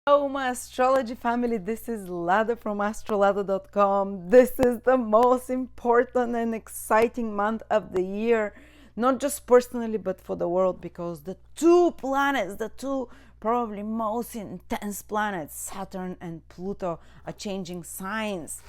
Hello, my astrology family. This is Lada from AstroladaOfficial. This is the most important and exciting month of the year, not just personally, but for the world, because the two planets, the two probably most intense planets, Saturn and Pluto, are changing signs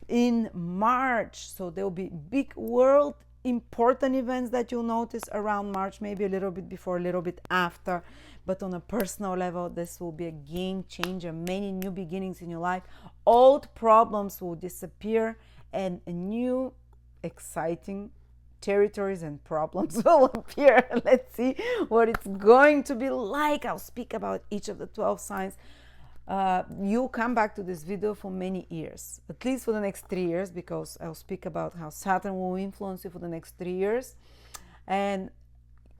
in March. So there will be big world important events that you'll notice around March, maybe a little bit before, a little bit after. But on a personal level, this will be a game changer, many new beginnings in your life. Old problems will disappear and a new exciting territories and problems will appear. Let's see what it's going to be like. I'll speak about each of the 12 signs. You'll come back to this video for many years, at least for the next 3 years, because I'll speak about how Saturn will influence you for the next 3 years and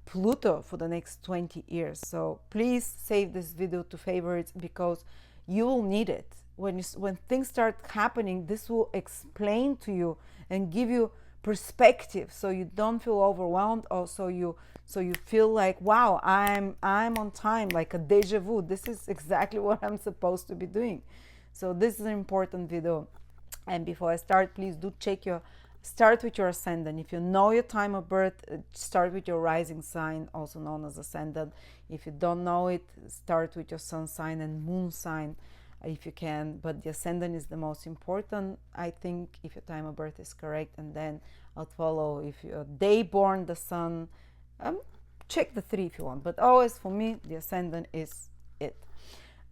Pluto for the next 20 years. So please save this video to favorites because you will need it. When things start happening, this will explain to you and give you perspective, so you don't feel overwhelmed, or so you feel like, wow, I'm on time, like a deja vu. This is exactly what I'm supposed to be doing. So this is an important video. And before I start, please do start with your ascendant. If you know your time of birth, start with your rising sign, also known as ascendant. If you don't know it, start with your sun sign and moon sign if you can, but the ascendant is the most important, I think, if your time of birth is correct. And then I'll follow if you're day born, the sun. Check the three if you want, but always for me the ascendant is it.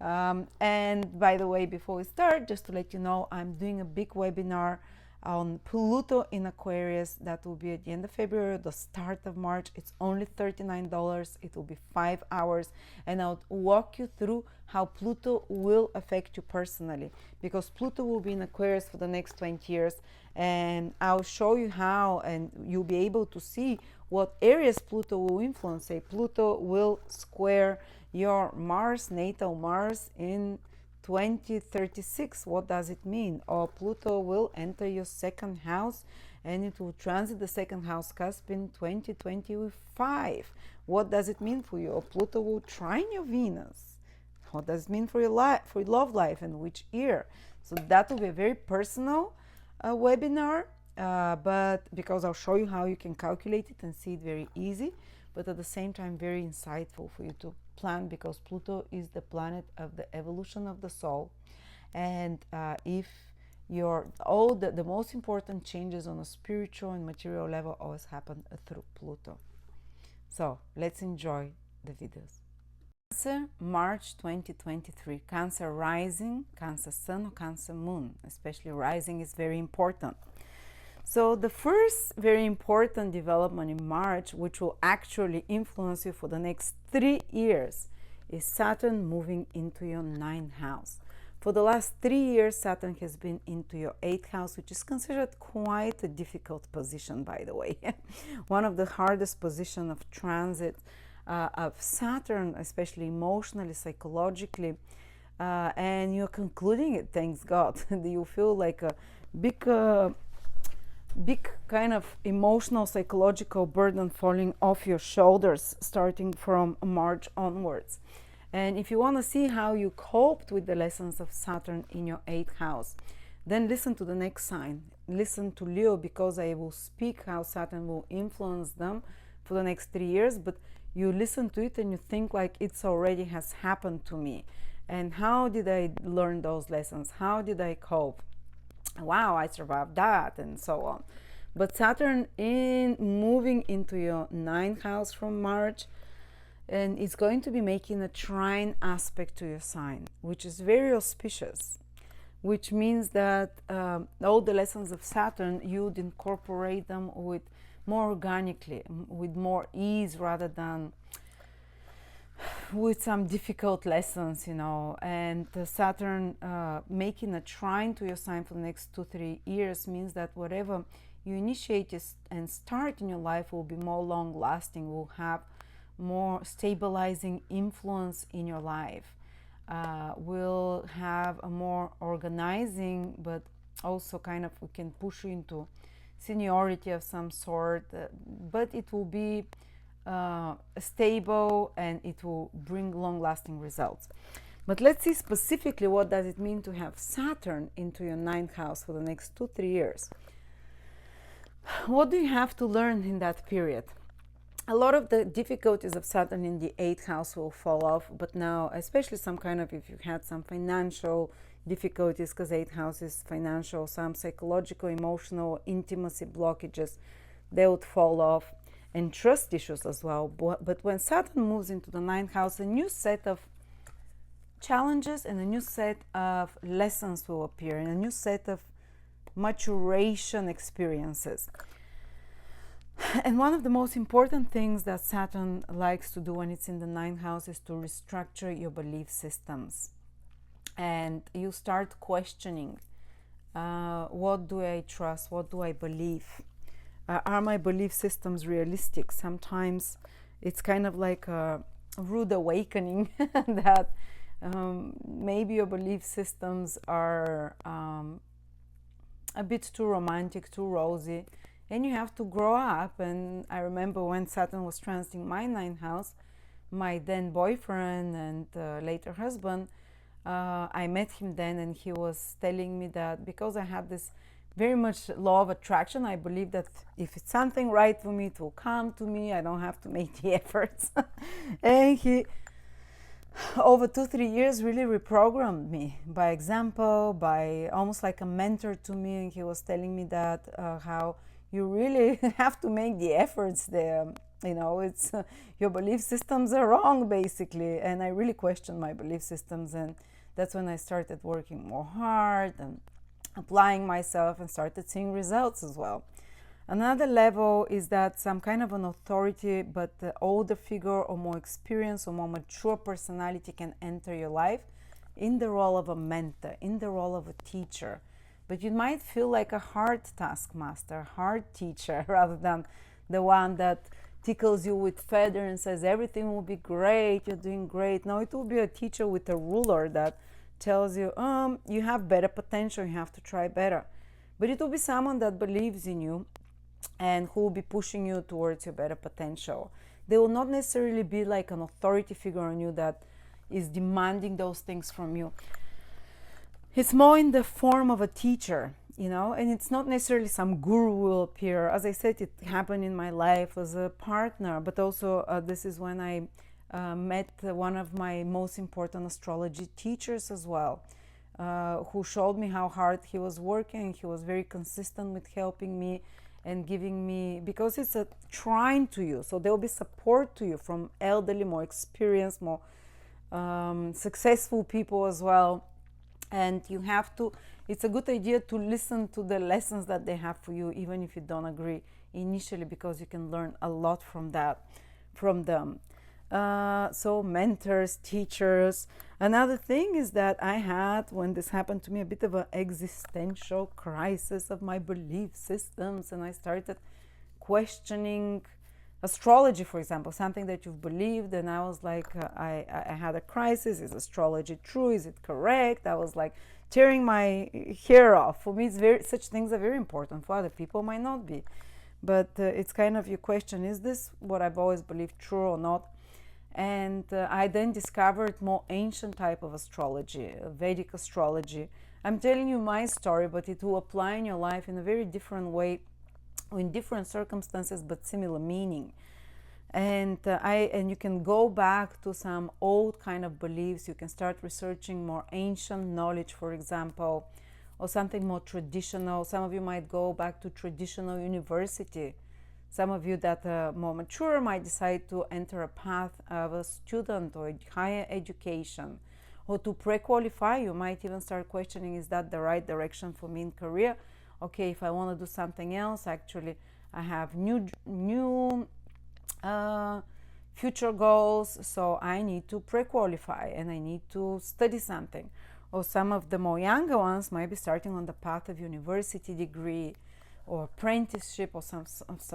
And by the way, before we start, just to let you know, I'm doing a big webinar on Pluto in Aquarius. That will be at the end of February, the start of March. It's only $39. It will be 5 hours, and I'll walk you through how Pluto will affect you personally, because Pluto will be in Aquarius for the next 20 years, and I'll show you how, and you'll be able to see what areas Pluto will influence. Say Pluto will square your Mars, natal Mars, in 2036. What does it mean? Or Pluto will enter your second house and it will transit the second house cusp in 2025. What does it mean for you? Or Pluto will trine your Venus. What does it mean for your life, for your love life, and which year? So that will be a very personal webinar, but because I'll show you how you can calculate it and see it very easy, but at the same time very insightful for you to plan, because Pluto is the planet of the evolution of the soul. And if the most important changes on a spiritual and material level always happen through Pluto. So let's enjoy the videos. Cancer, March 2023. Cancer rising, Cancer sun, or Cancer moon. Especially rising is very important. So the first very important development in March, which will actually influence you for the next 3 years, is Saturn moving into your 9th house. For the last 3 years, Saturn has been into your 8th house, which is considered quite a difficult position, by the way. One of the hardest positions of transit of Saturn, especially emotionally, psychologically, and you're concluding it, thanks God. You feel like a big kind of emotional, psychological burden falling off your shoulders starting from March onwards. And if you want to see how you coped with the lessons of Saturn in your 8th house, then listen to the next sign. Listen to Leo, because I will speak how Saturn will influence them for the next 3 years, but you listen to it and you think like it's already has happened to me. And how did I learn those lessons? How did I cope? Wow, I survived that, and so on. But Saturn in moving into your 9th house from March, and it's going to be making a trine aspect to your sign, which is very auspicious, which means that all the lessons of Saturn, you'd incorporate them with more organically, with more ease, rather than with some difficult lessons, and Saturn making a trine to your sign for the next 2-3 years means that whatever you initiate and start in your life will be more long lasting, will have more stabilizing influence in your life, will have a more organizing, but also kind of we can push you into seniority of some sort, but it will be stable and it will bring long-lasting results. But let's see specifically what does it mean to have Saturn into your ninth house for the next 2-3 years. What do you have to learn in that period? A lot of the difficulties of Saturn in the 8th house will fall off, but now, especially some kind of, if you had some financial difficulties, because 8th house is financial, some psychological, emotional, intimacy blockages, they would fall off, and trust issues as well. But when Saturn moves into the 9th house, a new set of challenges and a new set of lessons will appear, and a new set of maturation experiences. And one of the most important things that Saturn likes to do when it's in the 9th house is to restructure your belief systems. And you start questioning, what do I trust? What do I believe? Are my belief systems realistic? Sometimes it's kind of like a rude awakening that maybe your belief systems are a bit too romantic, too rosy, and you have to grow up. And I remember when Saturn was transiting my 9th house, my then boyfriend and later husband, I met him then, and he was telling me that because I had this very much law of attraction, I believe that if it's something right for me, it will come to me. I don't have to make the efforts. And he, over 2-3 years, really reprogrammed me by example, by almost like a mentor to me. And he was telling me that how you really have to make the efforts there. You know, it's your belief systems are wrong, basically. And I really questioned my belief systems, and that's when I started working more hard and applying myself and started seeing results as well. Another level is that some kind of an authority, but the older figure or more experienced or more mature personality can enter your life in the role of a mentor, in the role of a teacher. But you might feel like a hard taskmaster, hard teacher, rather than the one that tickles you with feather and says everything will be great, you're doing great. No, it will be a teacher with a ruler that tells you, you have better potential, you have to try better. But it will be someone that believes in you and who will be pushing you towards your better potential. They will not necessarily be like an authority figure on you that is demanding those things from you. It's more in the form of a teacher, you know, and it's not necessarily some guru will appear. As I said, it happened in my life as a partner, but also this is when I met one of my most important astrology teachers as well, who showed me how hard he was working. He was very consistent with helping me and giving me, because it's a trine to you, so there will be support to you from elderly, more experienced, more successful people as well. And you have to, it's a good idea to listen to the lessons that they have for you, even if you don't agree initially, because you can learn a lot from them. So mentors, teachers. Another thing is that I had, when this happened to me, a bit of an existential crisis of my belief systems, and I started questioning astrology, for example, something that you've believed, and I was like, I had a crisis. Is astrology true? Is it correct? I was like tearing my hair off. For me, it's such things are very important. For other people, might not be, but it's kind of, you question, is this what I've always believed true or not? And I then discovered more ancient type of astrology, Vedic astrology. I'm telling you my story, but it will apply in your life in a very different way, in different circumstances, but similar meaning. And you can go back to some old kind of beliefs. You can start researching more ancient knowledge, for example, or something more traditional. Some of you might go back to traditional university. Some of you that are more mature might decide to enter a path of a student or higher education, or to pre-qualify. You might even start questioning, is that the right direction for me in career? Okay, if I want to do something else, actually I have new future goals, so I need to pre-qualify and I need to study something. Or some of the more younger ones might be starting on the path of university degree or apprenticeship, or some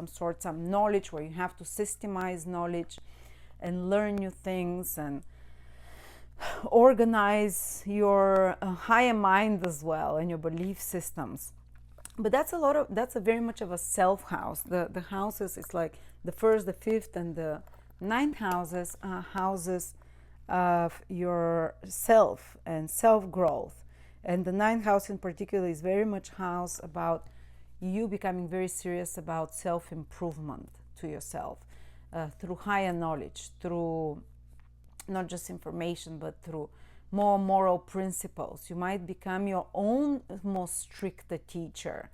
sort, some knowledge where you have to systemize knowledge and learn new things and organize your higher mind as well and your belief systems. But that's a very much of a self house. The houses, it's like the first, the fifth, and the ninth houses are houses of yourself and self-growth. And the ninth house in particular is very much house about you becoming very serious about self-improvement to yourself, through higher knowledge, through not just information, but through more moral principles. You might become your own most stricter teacher,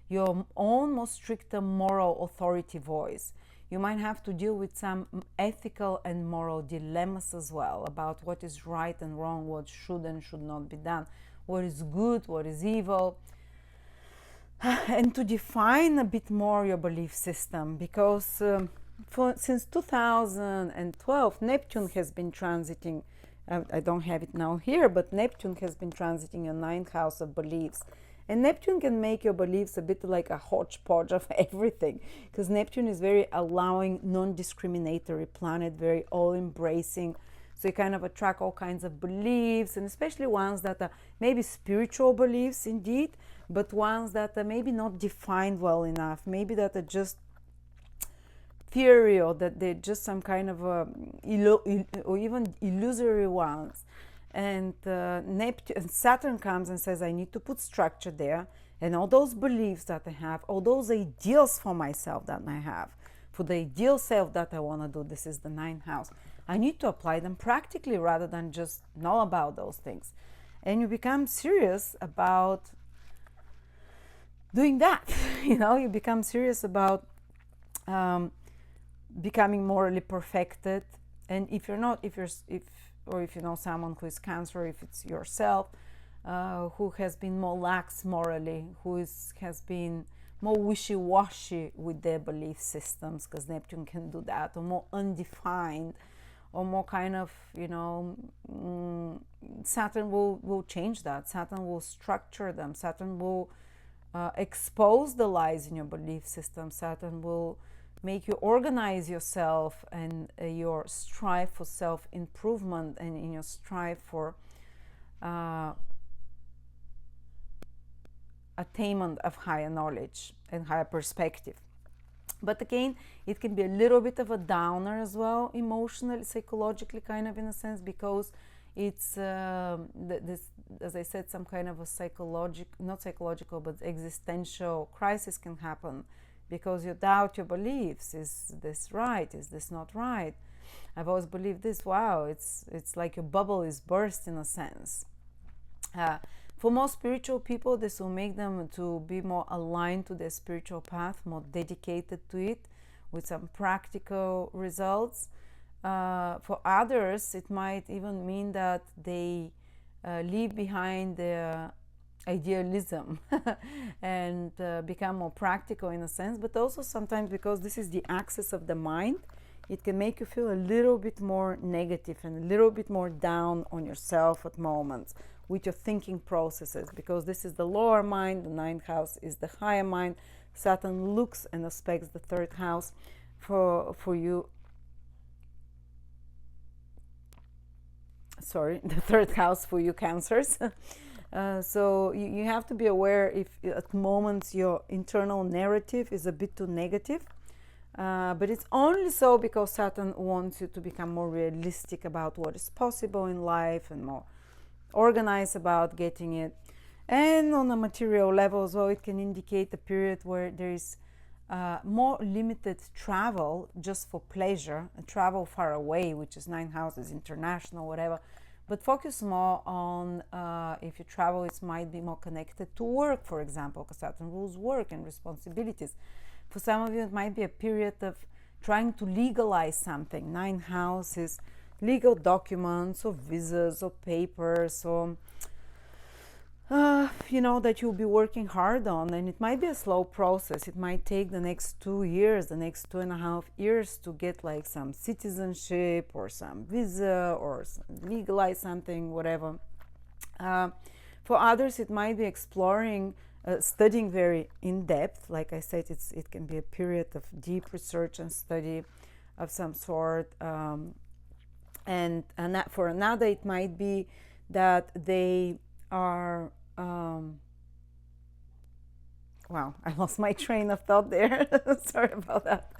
your own most stricter moral authority voice. You might have to deal with some ethical and moral dilemmas as well about what is right and wrong, what should and should not be done, what is good, what is evil, and to define a bit more your belief system, because since 2012 Neptune has been transiting, I don't have it now here, but Neptune has been transiting a ninth house of beliefs. And Neptune can make your beliefs a bit like a hodgepodge of everything, because Neptune is very allowing, non-discriminatory planet, very all-embracing. So you kind of attract all kinds of beliefs, and especially ones that are maybe spiritual beliefs indeed, but ones that are maybe not defined well enough, maybe that are just theory, or that they're just some kind of or even illusory ones. And Neptune, Saturn comes and says, I need to put structure there, and all those beliefs that I have, all those ideals for myself that I have, for the ideal self that I want to do, this is the ninth house. I need to apply them practically rather than just know about those things. And you become serious about doing that. You become serious about becoming morally perfected. And if you know someone who is Cancer, if it's yourself, who has been more lax morally, has been more wishy-washy with their belief systems, because Neptune can do that, or more undefined, or more kind of, Saturn will change that. Saturn will structure them. Saturn will expose the lies in your belief system. Saturn will make you organize yourself and your strive for self-improvement, and in your strive for attainment of higher knowledge and higher perspective. But again, it can be a little bit of a downer as well, emotionally, psychologically, kind of, in a sense, because it's this, as I said, some kind of a not psychological, but existential crisis can happen, because you doubt your beliefs. Is this right? Is this not right? I've always believed this. Wow, it's like your bubble is burst, in a sense. For most spiritual people, this will make them to be more aligned to their spiritual path, more dedicated to it, with some practical results. For others, it might even mean that they leave behind their idealism and become more practical, in a sense. But also sometimes, because this is the axis of the mind, it can make you feel a little bit more negative and a little bit more down on yourself at moments with your thinking processes, because this is the lower mind, the ninth house is the higher mind. Saturn looks and aspects the third house for you. Sorry, the third house for you Cancers. So you have to be aware if at moments your internal narrative is a bit too negative. But it's only so because Saturn wants you to become more realistic about what is possible in life and more organized about getting it. And on a material level as well, it can indicate a period where there is more limited travel just for pleasure, travel far away, which is 9 houses, international, whatever. But focus more on, if you travel, it might be more connected to work, for example, because Saturn rules work and responsibilities. For some of you, it might be a period of trying to legalize something. 9 houses, legal documents or visas or papers, or that you'll be working hard on. And it might be a slow process. It might take the next 2 years, the next 2.5 years to get like some citizenship or some visa or legalize something, whatever. For others, it might be exploring, studying very in depth. Like I said, it can be a period of deep research and study of some sort. And that for another, it might be that they are wow, I lost my train of thought there. Sorry about that.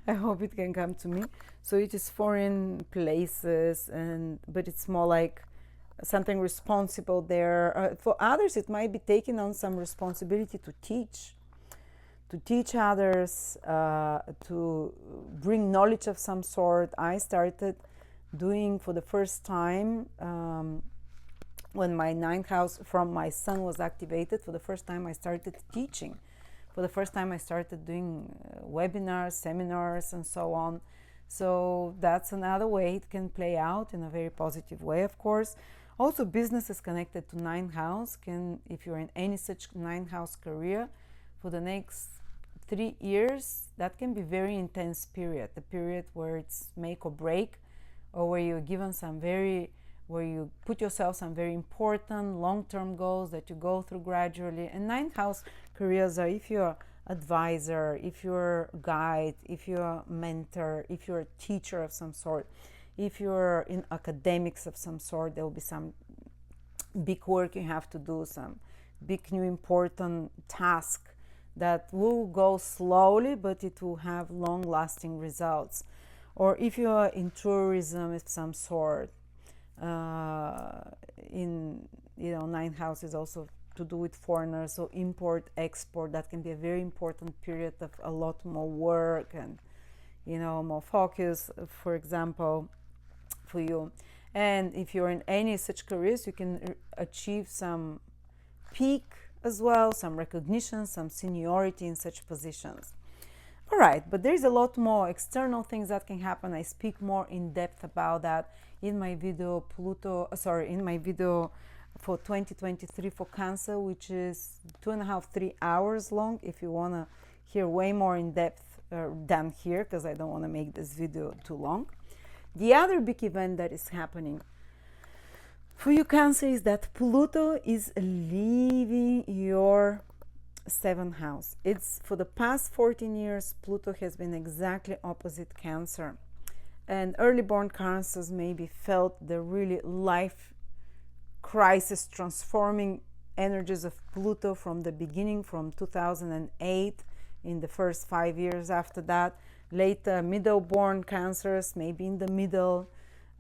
I hope it can come to me. So it is foreign places, but it's more like something responsible there. For others, it might be taking on some responsibility to teach others, to bring knowledge of some sort. I started doing for the first time, when my ninth house from my sun was activated. For the first time, I started teaching. For the first time, I started doing webinars, seminars, and so on. So that's another way it can play out in a very positive way, of course. Also, businesses connected to ninth house can, if you're in any such ninth house career, for the next 3 years, that can be very intense period. The period where it's make or break, or where you're given where you put yourself some very important long-term goals that you go through gradually. And ninth house careers are if you're advisor, if you're a guide, if you're a mentor, if you're a teacher of some sort, if you're in academics of some sort, there will be some big work you have to do, some big new important task that will go slowly, but it will have long-lasting results. Or if you are in tourism of some sort, ninth house is also to do with foreigners, so import export, that can be a very important period of a lot more work and more focus, for example, for you. And if you're in any such careers, you can achieve some peak as well, some recognition, some seniority in such positions. All right, but there's a lot more external things that can happen. I speak more in depth about that in my video in my video for 2023 for Cancer, which is 2.5-3 hours long. If you want to hear way more in depth than here, because I don't want to make this video too long. The other big event that is happening for you, Cancer, is that Pluto is leaving your 7th house. It's for the past 14 years, Pluto has been exactly opposite Cancer. And early born Cancers maybe felt the really life crisis transforming energies of Pluto from the beginning, from 2008, in the first 5 years after that. Later, middle born Cancers, maybe in the middle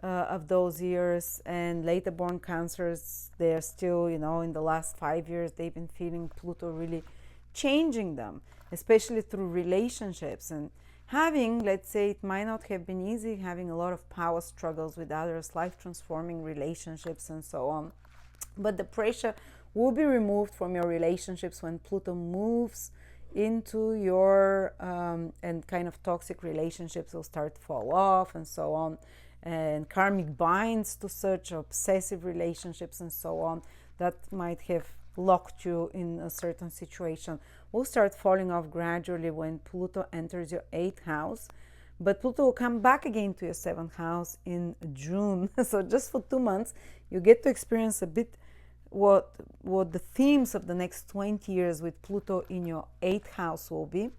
of those years, and later born Cancers, they're still, in the last 5 years, they've been feeling Pluto really changing them, especially through relationships, and having, let's say, it might not have been easy, having a lot of power struggles with others, life transforming relationships, and so on. But the pressure will be removed from your relationships when Pluto moves into your and kind of toxic relationships will start to fall off, and so on. And karmic binds to such obsessive relationships and so on that might have locked you in a certain situation will start falling off gradually when Pluto enters your 8th house. But Pluto will come back again to your 7th house in June. So just for 2 months, you get to experience a bit what the themes of the next 20 years with Pluto in your 8th house will be,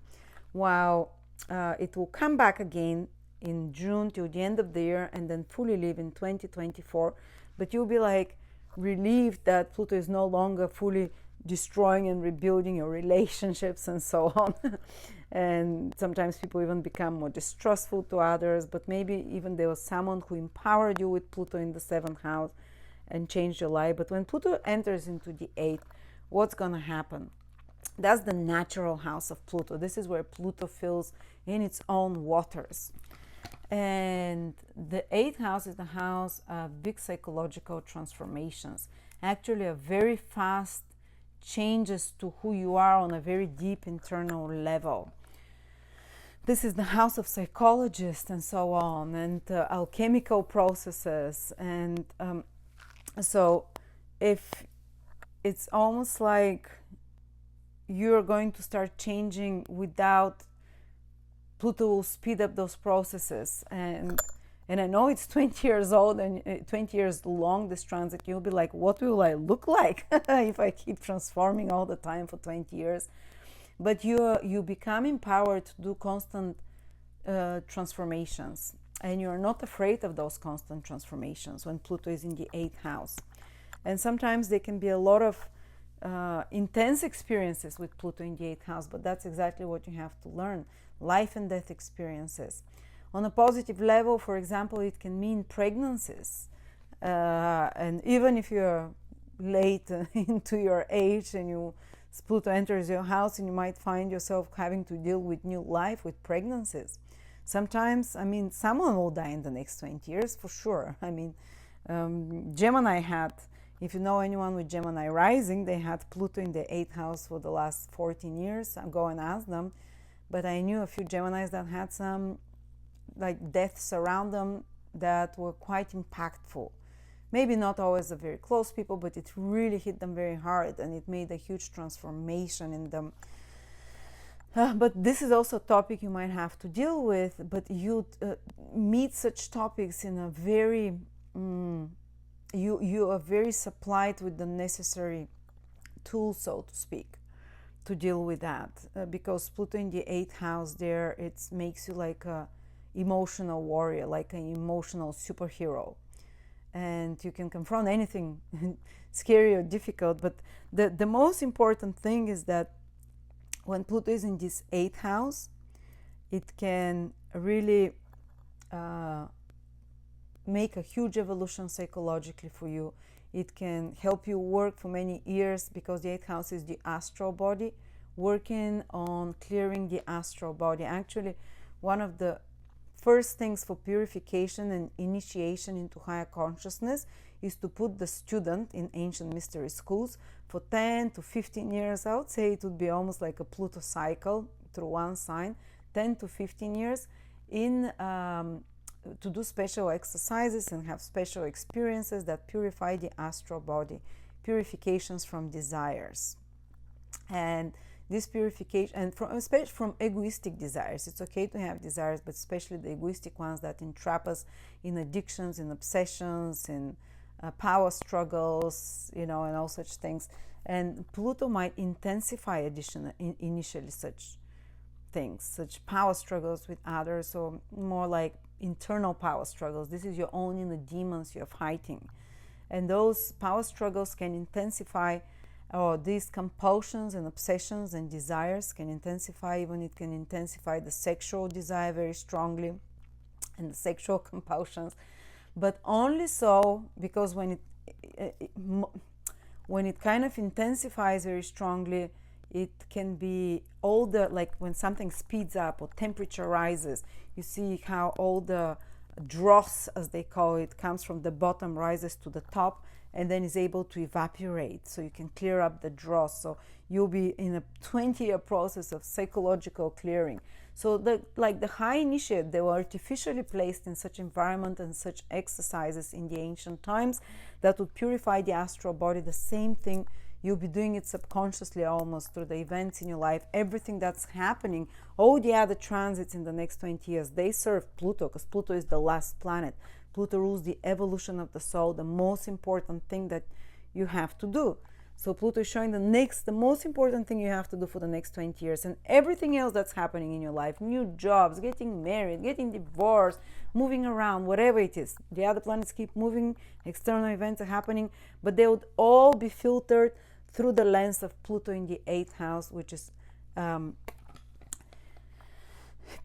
while it will come back again in June till the end of the year and then fully leave in 2024. But you'll be like relieved that Pluto is no longer fully destroying and rebuilding your relationships and so on. And sometimes people even become more distrustful to others, but maybe even there was someone who empowered you with Pluto in the 7th house and changed your life. But when Pluto enters into the 8th, what's going to happen? That's the natural house of Pluto. This is where Pluto feels in its own waters. And the 8th house is the house of big psychological transformations. Actually, a very fast changes to who you are on a very deep internal level. This is the house of psychologists and so on, and alchemical processes. And so if it's almost like you're going to start changing without Pluto will speed up those processes. And I know it's 20 years old and 20 years long, this transit. You'll be like, what will I look like if I keep transforming all the time for 20 years? But you become empowered to do constant transformations. And you're not afraid of those constant transformations when Pluto is in the 8th house. And sometimes there can be a lot of intense experiences with Pluto in the 8th house, but that's exactly what you have to learn. Life and death experiences. On a positive level, for example, it can mean pregnancies. And even if you're late into your age and Pluto enters your house, and you might find yourself having to deal with new life, with pregnancies. Sometimes, I mean, someone will die in the next 20 years for sure. I mean, Gemini had, if you know anyone with Gemini rising, they had Pluto in the 8th house for the last 14 years. I'll go and ask them. But I knew a few Geminis that had some like deaths around them that were quite impactful. Maybe not always the very close people, but it really hit them very hard, and it made a huge transformation in them. But this is also a topic you might have to deal with, but you meet such topics in a very, you are very supplied with the necessary tools, so to speak, to deal with that. Because Pluto in the 8th house there, it makes you like a emotional warrior, like an emotional superhero. And you can confront anything scary or difficult. But the most important thing is that when Pluto is in this 8th house, it can really make a huge evolution psychologically for you. It can help you work for many years, because the 8th house is the astral body, working on clearing the astral body. Actually, one of the first things for purification and initiation into higher consciousness is to put the student in ancient mystery schools for 10 to 15 years. I would say it would be almost like a Pluto cycle through one sign, 10 to 15 years in to do special exercises and have special experiences that purify the astral body, purifications from desires. And this purification, and especially from egoistic desires. It's okay to have desires, but especially the egoistic ones that entrap us in addictions, in obsessions, in power struggles, and all such things. And Pluto might intensify initially such things, such power struggles with others, or more like internal power struggles. This is your own inner demons you're fighting. And those power struggles can intensify, or these compulsions and obsessions and desires can intensify. Even it can intensify the sexual desire very strongly and the sexual compulsions, but only so because when it kind of intensifies very strongly, it can be all the, like when something speeds up or temperature rises, you see how all the dross, as they call it, comes from the bottom, rises to the top, and then is able to evaporate, so you can clear up the dross. So you'll be in a 20-year process of psychological clearing. So the high initiate, they were artificially placed in such environment and such exercises in the ancient times that would purify the astral body. The same thing, you'll be doing it subconsciously almost through the events in your life. Everything that's happening, all the other transits in the next 20 years, they serve Pluto, because Pluto is the last planet. Pluto rules the evolution of the soul, the most important thing that you have to do. So Pluto is showing the most important thing you have to do for the next 20 years. And everything else that's happening in your life, new jobs, getting married, getting divorced, moving around, whatever it is. The other planets keep moving, external events are happening, but they would all be filtered through the lens of Pluto in the 8th house, which is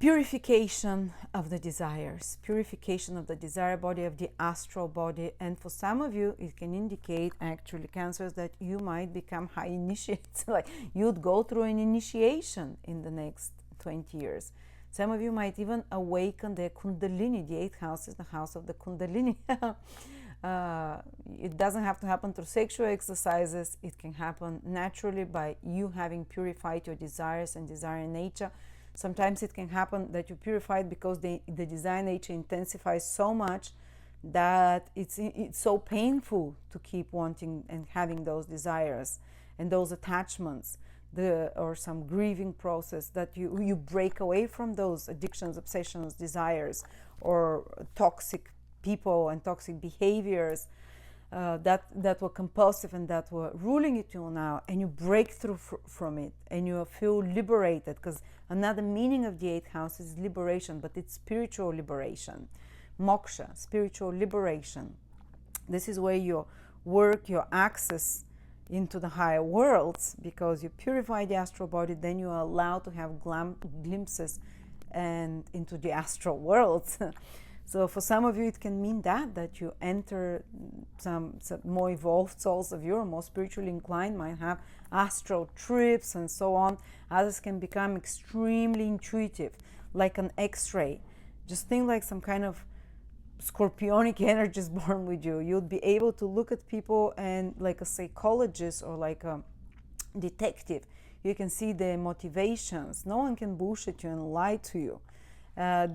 purification of the desires, purification of the desire body, of the astral body. And for some of you, it can indicate, actually, Cancers, that you might become high initiates. Like you'd go through an initiation in the next 20 years. Some of you might even awaken the Kundalini. The 8th house is the house of the Kundalini. It doesn't have to happen through sexual exercises. It can happen naturally by you having purified your desires and desire nature. Sometimes it can happen that you purify it because the desire nature intensifies so much that it's so painful to keep wanting and having those desires and those attachments, or some grieving process, that you break away from those addictions, obsessions, desires, or toxic people and toxic behaviors that were compulsive and that were ruling you till now, and you break through from it, and you feel liberated. Because another meaning of the 8th house is liberation, but it's spiritual liberation, moksha, spiritual liberation. This is where your work, your access into the higher worlds, because you purify the astral body, then you are allowed to have glimpses and into the astral worlds. So for some of you it can mean that you enter some more evolved souls of you, more spiritually inclined, might have astral trips and so on. Others can become extremely intuitive, like an X-ray. Just think like some kind of scorpionic energy is born with you. You'd be able to look at people, and like a psychologist or like a detective, you can see their motivations. No one can bullshit you and lie to you.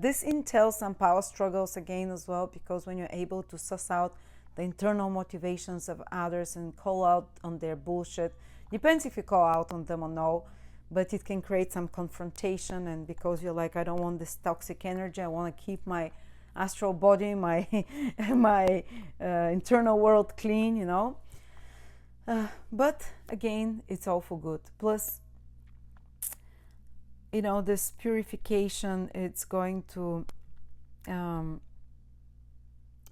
This entails some power struggles again as well, because when you're able to suss out the internal motivations of others and call out on their bullshit, depends if you call out on them or no, but it can create some confrontation. And because you're like, I don't want this toxic energy, I want to keep my astral body, my my internal world clean, you know. But again, it's all for good. Plus, you know, this purification, it's going to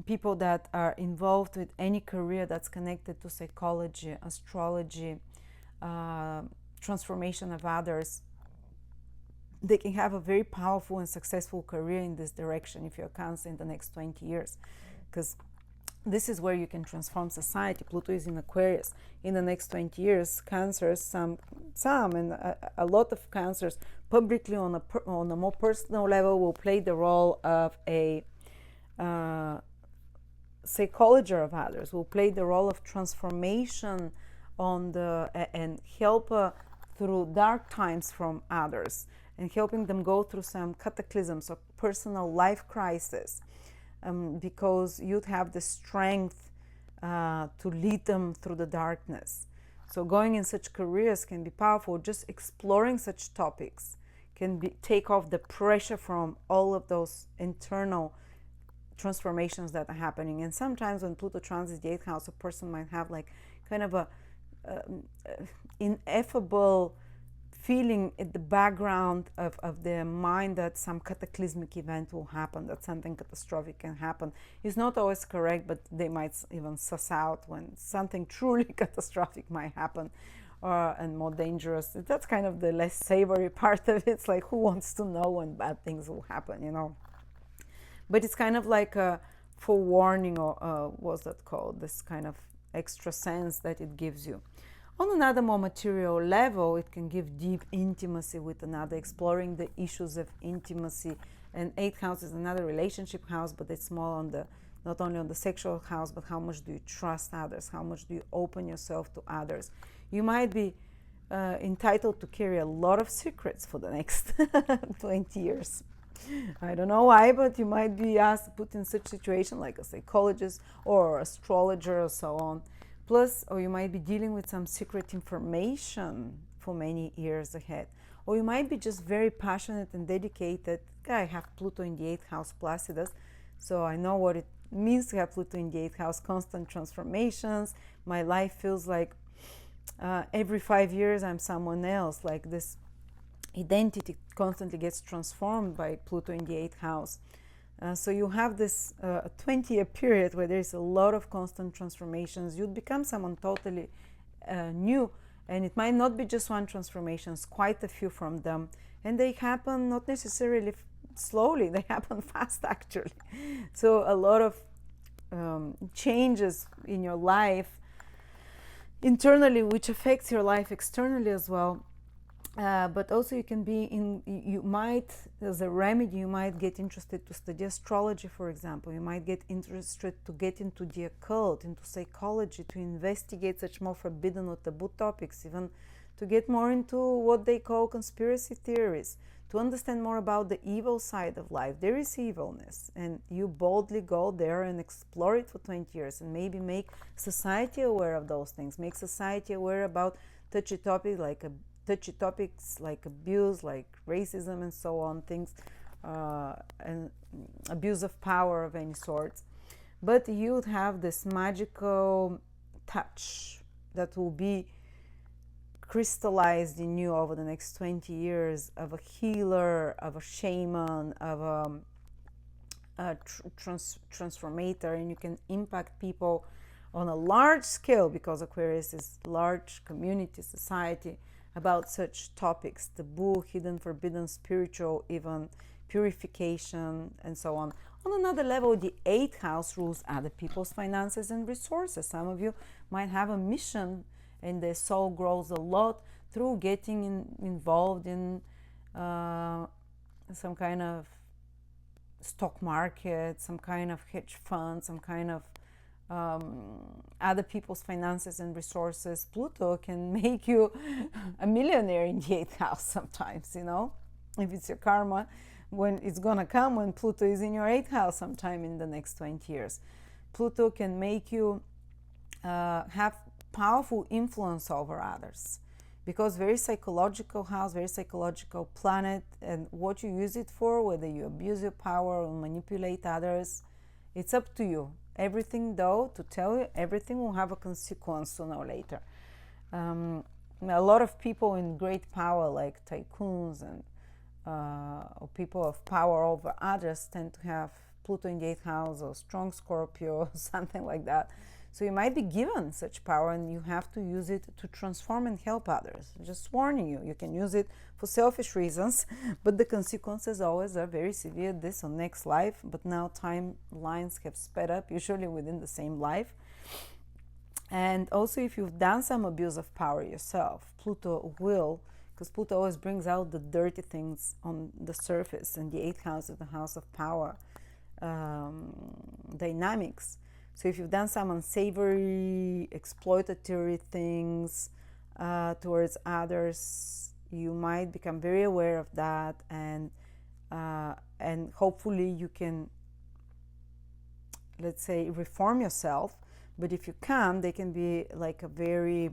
people that are involved with any career that's connected to psychology, astrology, transformation of others. They can have a very powerful and successful career in this direction if you're Cancer in the next 20 years, because this is where you can transform society. Pluto is in Aquarius. In the next 20 years, Cancers, some and a lot of Cancers, publicly on a more personal level, will play the role of a psychologer of others, will play the role of transformation on the and help through dark times from others, and helping them go through some cataclysms or personal life crisis, because you'd have the strength to lead them through the darkness. So going in such careers can be powerful. Just exploring such topics can take off the pressure from all of those internal transformations that are happening. And sometimes when Pluto transits the 8th house, a person might have like kind of a ineffable feeling in the background of their mind that some cataclysmic event will happen, that something catastrophic can happen. It's not always correct, but they might even suss out when something truly catastrophic might happen, and more dangerous. That's kind of the less savory part of it. It's like, who wants to know when bad things will happen, you know? But it's kind of like a forewarning, or what's that called? This kind of extra sense that it gives you. On another more material level, it can give deep intimacy with another, exploring the issues of intimacy. And 8th house is another relationship house, but it's more on the, not only on the sexual house, but how much do you trust others? How much do you open yourself to others? You might be entitled to carry a lot of secrets for the next 20 years. I don't know why, but you might be asked, put in such situation like a psychologist or astrologer or so on. Plus, or you might be dealing with some secret information for many years ahead. Or you might be just very passionate and dedicated. I have Pluto in the 8th house, Placidus, so I know what it means to have Pluto in the 8th house, constant transformations. My life feels like every 5 years I'm someone else, like this identity constantly gets transformed by Pluto in the 8th house. So you have this 20-year period where there's a lot of constant transformations. You'd become someone totally new, and it might not be just one transformation, it's quite a few from them, and they happen not necessarily slowly, they happen fast actually. So a lot of changes in your life internally, which affects your life externally as well. But also you can be in, you might, as a remedy, you might get interested to study astrology, for example. You might get interested to get into the occult, into psychology, to investigate such more forbidden or taboo topics, even to get more into what they call conspiracy theories, to understand more about the evil side of life. There is evilness, and you boldly go there and explore it for 20 years, and maybe make society aware of those things, make society aware about touchy topics like abuse, like racism and so on, things, and abuse of power of any sort. But you'd have this magical touch that will be crystallized in you over the next 20 years, of a healer, of a shaman, of a transformator, and you can impact people on a large scale, because Aquarius is large community, society, about such topics: taboo, hidden, forbidden, spiritual, even purification, and so on. On another level, the 8th house rules other people's finances and resources. Some of you might have a mission and their soul grows a lot through getting involved in some kind of stock market, some kind of hedge fund, some kind of other people's finances and resources. Pluto can make you a millionaire in the 8th house sometimes, you know, if it's your karma, when it's gonna come when Pluto is in your 8th house sometime in the next 20 years. Pluto can make you have powerful influence over others, because very psychological house, very psychological planet, and what you use it for, whether you abuse your power or manipulate others, it's up to you. Everything, though, to tell you, everything will have a consequence sooner or later. A lot of people in great power, like tycoons and or people of power over others, tend to have Pluto in the 8th house or strong Scorpio or something like that. So you might be given such power and you have to use it to transform and help others. Just warning you, you can use it for selfish reasons, but the consequences always are very severe, this or next life. But now timelines have sped up, usually within the same life. And also, if you've done some abuse of power yourself, Pluto will, because Pluto always brings out the dirty things on the surface, and the 8th house is the house of power dynamics. So if you've done some unsavory, exploitatory things towards others, you might become very aware of that, and hopefully you can, let's say, reform yourself. But if you can't, they can be like a very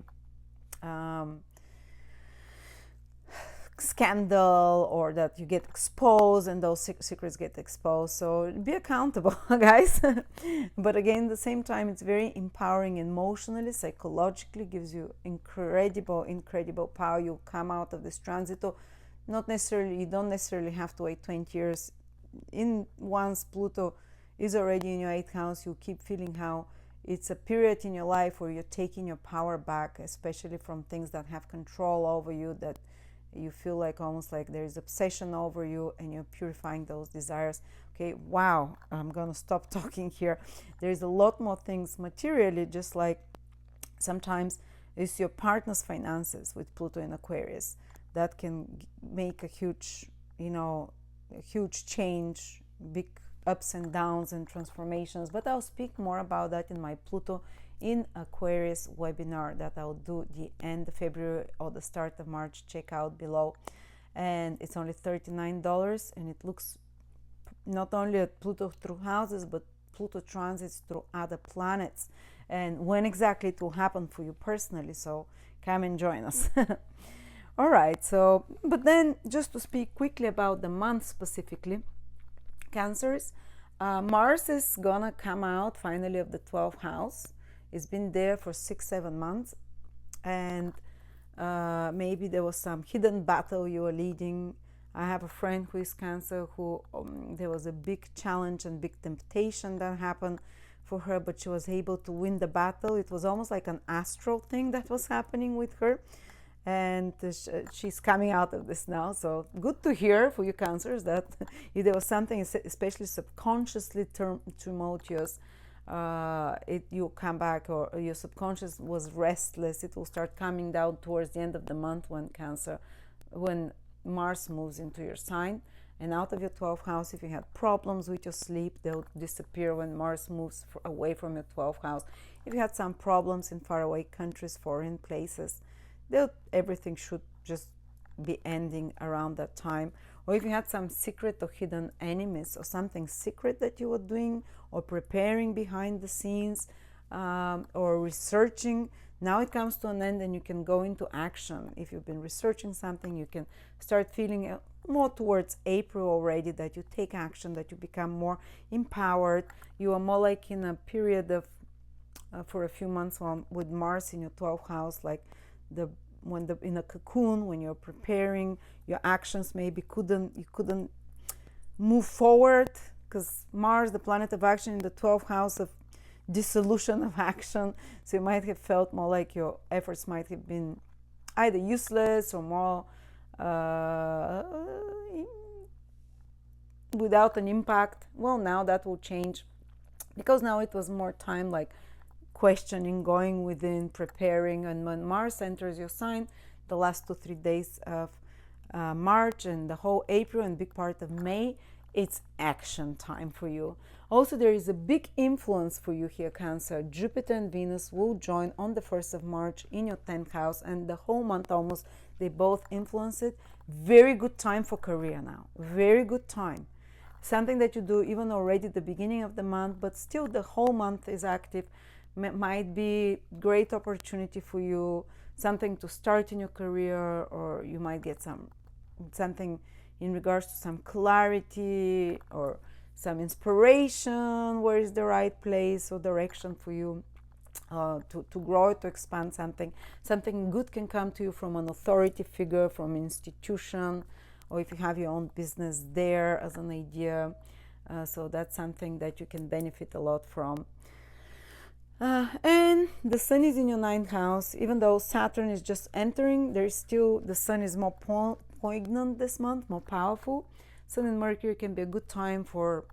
scandal, or that you get exposed and those secrets get exposed. So be accountable, guys. But again, at the same time, it's very empowering emotionally, psychologically, gives you incredible power. You come out of this transito, you don't necessarily have to wait 20 years. Once Pluto is already in your 8th house, you keep feeling how it's a period in your life where you're taking your power back, especially from things that have control over you, that you feel like almost like there is obsession over you, and you're purifying those desires. Okay, wow, I'm gonna stop talking here. There's a lot more things materially, just like sometimes it's your partner's finances with Pluto in Aquarius that can make a huge, a huge change, big ups and downs and transformations. But I'll speak more about that in my Pluto in Aquarius webinar that I'll do the end of February or the start of March. Check out below, and it's only $39, and it looks not only at Pluto through houses, but Pluto transits through other planets, and when exactly it will happen for you personally. So come and join us. All right, so but then just to speak quickly about the month specifically, Cancers, Mars is gonna come out finally of the 12th house. It's been there for 6-7 months, and maybe there was some hidden battle you were leading. I have a friend who is Cancer, who there was a big challenge and big temptation that happened for her, but she was able to win the battle. It was almost like an astral thing that was happening with her, and she's coming out of this now. So good to hear for you Cancers that if there was something especially subconsciously tumultuous, you'll come back, or your subconscious was restless, it will start coming down towards the end of the month when Mars moves into your sign and out of your 12th house. If you had problems with your sleep, they'll disappear when Mars moves away from your 12th house. If you had some problems in faraway countries, foreign places, everything should just be ending around that time. Or if you had some secret or hidden enemies, or something secret that you were doing or preparing behind the scenes, or researching, now it comes to an end and you can go into action. If you've been researching something, you can start feeling more towards April already that you take action, that you become more empowered. You are more like in a period of for a few months with Mars in your 12th house, like in a cocoon, when you're preparing your actions, maybe you couldn't move forward because Mars, the planet of action, in the 12th house of dissolution of action. So you might have felt more like your efforts might have been either useless or more without an impact. Well, now that will change, because now it was more time like questioning, going within, preparing. And when Mars enters your sign, the last 2-3 days of March and the whole April and big part of May, it's action time for you. Also, there is a big influence for you here, Cancer. Jupiter and Venus will join on the 1st of March in your 10th house, and the whole month almost, they both influence it. Very good time for career now. Very good time. Something that you do even already at the beginning of the month, but still the whole month is active. Might be great opportunity for you, something to start in your career, or you might get something in regards to some clarity or some inspiration. Where is the right place or direction for you to grow, to expand something. Something good can come to you from an authority figure, from an institution, or if you have your own business there as an idea. So that's something that you can benefit a lot from. And the sun is in your 9th house. Even though Saturn is just entering, there is still, the sun is more poignant this month, more powerful. Sun and Mercury can be a good time for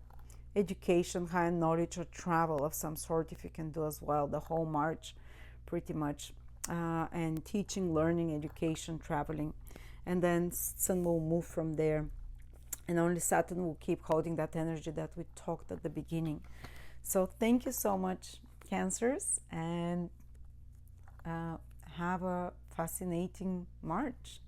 education, higher knowledge, or travel of some sort, if you can do as well the whole March, pretty much. And teaching, learning, education, traveling. And then sun will move from there. And only Saturn will keep holding that energy that we talked at the beginning. So thank you so much, Cancers, and have a fascinating March.